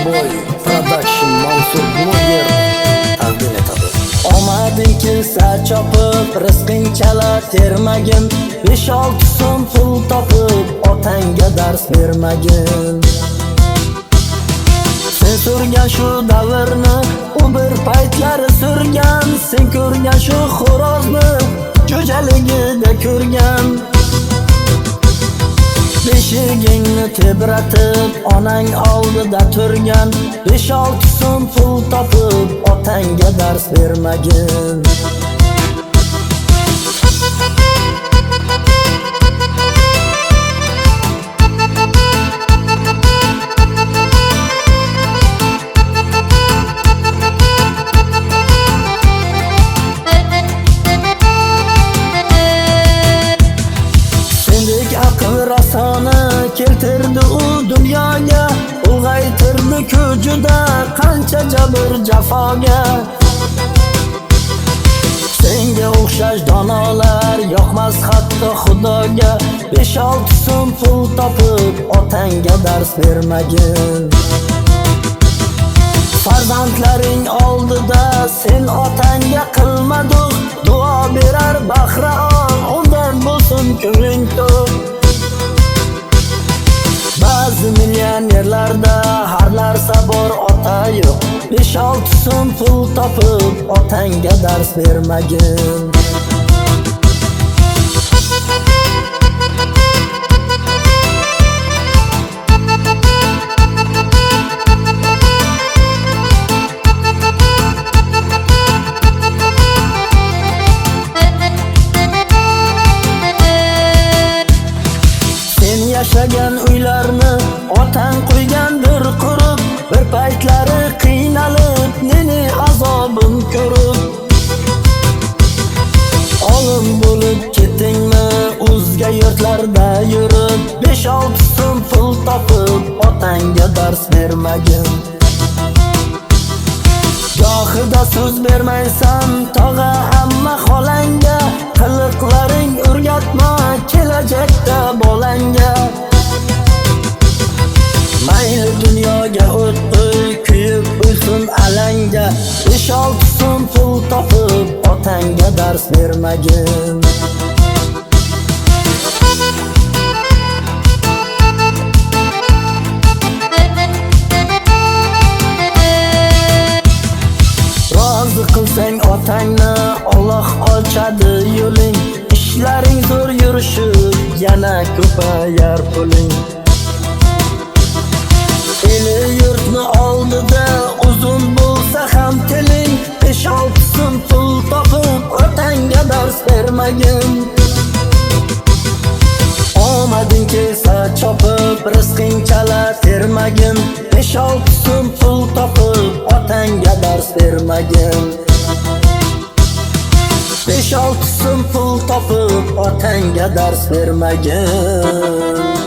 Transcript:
Boy Production Mansur Bloger taqdim etadi. Omading kelsa chopib, rizqing chala termagin, 5-6 so'm pul topib, otangga dars bermagin. Sen surgan shu davrni, u bir paytlari surgan, sen ko'rgan shu xo'rozni, jo'jaligida ko'rgan. Beshigingni tebratib, onang oldida turgan, 5-6 so'm pul topib, otangga dars bermagin. Keltirdi u dunyoga, ulg'aytirdi ko'juda qancha jabr jafoga. Senga o'xshash donolar yoqmas hatto Xudoga, 5-6 so'm pul topib, otangga dars bermagin. Farzandlaring oldida sen otangga qilmading, duo berar bahra ol, undan bo'lsin ko'ngling to'q. Ba'zi millionerlarda har narsa bor, ota yo'q. 5-6 so'm pul topib, otangga dars bermagin. Yashagan uylarni otang qo'ygandir qurib, bir paytlari qiynalib, neni azobim ko'rib. Olim bo'lib ketdingmi, o'zga yurtlarda yurib, 5-6 so'm pul topib, otangga dars bermagin. Gohida so'z bermaysan tog'a hamma xolanga, qiliqlaring o'rgatma kelajakda bolangga. Mayli dunyoga o't qo'y, kuyib o'lsin alanga, 5-6 so'm pul topib, otangga dars bermagin. Rozi qilsang otangni, Alloh ochadi yo'ling. Ishlaring zo'r yurishib, yana ko'payar puling. Eli yurtni oldida uzun bo'lsa ham tiling, 5-6 so'm pul topib, otangga dars bermagin. Omading kelsa chopib, rizqing chala termagin, 5-6 so'm pul topib, otangga dars bermagin. 5-6 so'm pul topib, otangga dars bermagin.